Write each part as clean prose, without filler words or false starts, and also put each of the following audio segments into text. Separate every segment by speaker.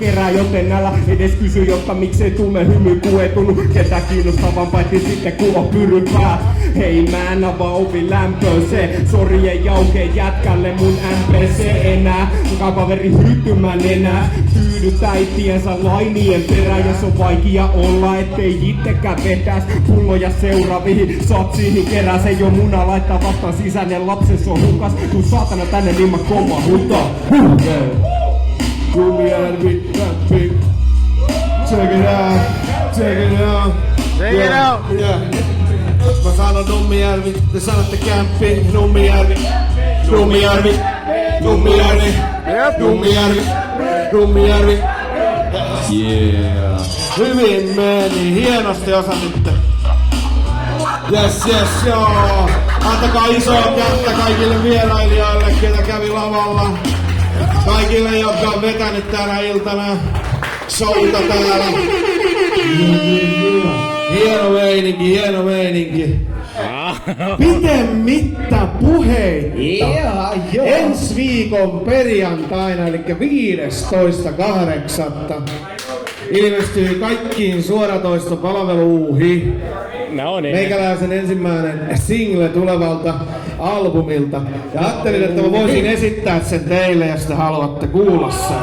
Speaker 1: kerää, joten älä edes kysy, jotta miksei tunne hymy kuetunut. Ketä kiinnostavan paitsi sitten kun on pyrykää. Hei mä en avaa ovi lämpöön, se sori ei jaukee jätkälle mun NPC enää. Kaveri hyttymän enää, tyydyt äitiensä lainien perään. Jos on vaikea olla, ettei ittekään vetäs pulloja seuraaviin satsiihin kerää. Se ei oo muna laittaa vastaan sisäinen lapses on hukas. Tuu saatana tänne niin mä kova huutaa.
Speaker 2: Lumijärvi, rapping. Check it out, check it out.
Speaker 3: Check it out.
Speaker 2: Yeah. Mä sanon Numijärvi, te sanotte camping. Numijärvi, Numijärvi, Numijärvi, Numijärvi, Numijärvi. Yeah. Hyvin meni, hienosti osasitte. Yes, joo. Antakaa isoa kättä kaikille vierailijoille, ketä kävi lavalla. Kaikille, jotka on vetänyt tänä iltana showta täällä. Hieno meininki, hieno meininki. Pitemmittä puheitta. Ensi viikon perjantaina, eli 15.8. ilmestyy kaikkiin suoratoistopalveluihin.
Speaker 3: No niin.
Speaker 2: Meikäläisen ensimmäinen single tulevalta albumilta. Ja ajattelin, että mä voisin esittää sen teille, jos te haluatte kuulla sen.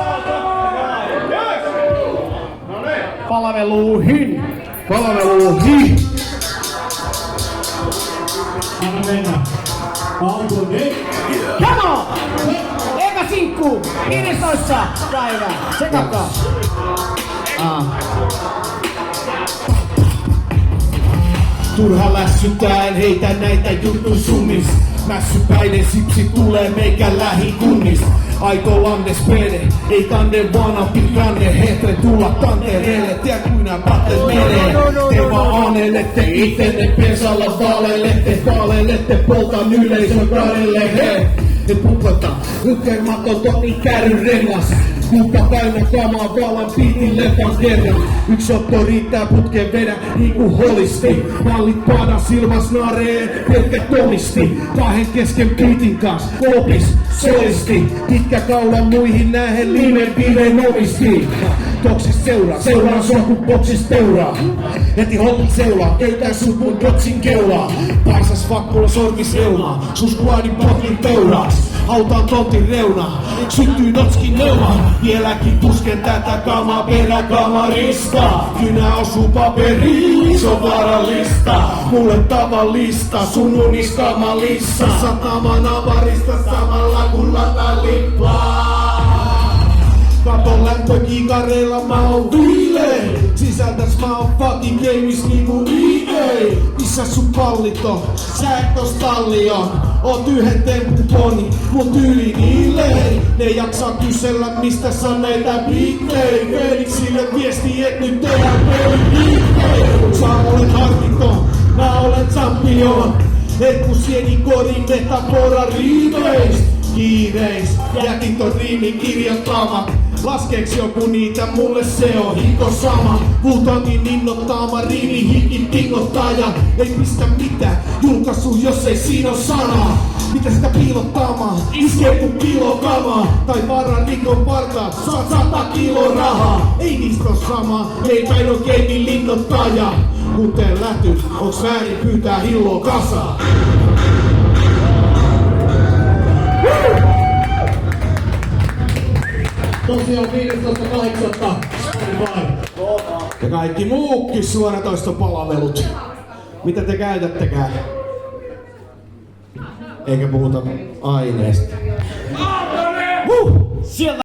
Speaker 1: Palveluihin!
Speaker 2: Palveluihin!
Speaker 1: Anna mennä. Albumi! Come on! Eka sinkku! 15. päivä! Tsekakaa!
Speaker 2: Turha lässytään, heitä näitä juttu summis. Mässypäinen sipsi tulee meikän lähikunnis. Aito landes pede, ei tanne vana piranne. Hetre tulla tantereelle, tiedä kuin nää pattet menee. Te vaan anelette itenne pesalla vaalelette poltan yleisön karelle. He, et pupata, lukematon toni kärry rengas. Kuka täynnä kamaa valan piitin leffan kerran. Yksi otto riittää putkeen vedä niinku holisti. Mallit paada silmas naareen, pelkkä tomisti. Kahden kesken piitin kans, kopis, solisti. Pitkä kaula muihin nähen liimen piireen omisti. Toksis seuraa sua kun boksis peuraa. Heti hoppit seulaa, köytää sut mun botsin keulaa. Parsas fakkulla sormis reunaa, sus kuadin potin peuraas. Hautaan tontin reunaa, syttyy notskin neuvaan. Vieläkin pusken tätä kamaa peräkamarista. Kynä osuu paperiin, se on vaarallista. Mulle tavallista, sun unis kamalissa. Sataman avarista samalla kun lataan lippaa. Katon lämpökiikareilla mä oon viilein. Sisältäs mä oon fucking games niinku EA. Missä sun pallit on? Sä et ois tallion. Oot yhden tempuponi, mut yli niilein. Ne jaksaa kysellä mistä saa näitä biittei. Feliksille viesti et nyt tehdään peli. Sä olet harkito, mä olen champion. Et kun sieni kodin metafora riimeis. Kiireis, jätin ton riimin kirjoittamat. Laskeeks joku niitä, mulle se on hiko sama. Vultangin innoittama riimi hikin tingottaja. Ei pistä mitään, julkaisu jos ei siinä oo sanaa. Mitä sitä piilottamaan, iskee kun kilokamaa. Tai varan rikon partaat, saat 100 kilo rahaa. Ei niistä oo samaa, ei päin on keimin linnoittaja. Kuten lähty, onks väärin pyytää hilloa kasaa?
Speaker 1: Tosiaan 15.8.
Speaker 2: Ja kaikki muukin suoratoistopalvelut. Mitä te käytättekään? Eikä puhuta aineesta.
Speaker 1: Sieltä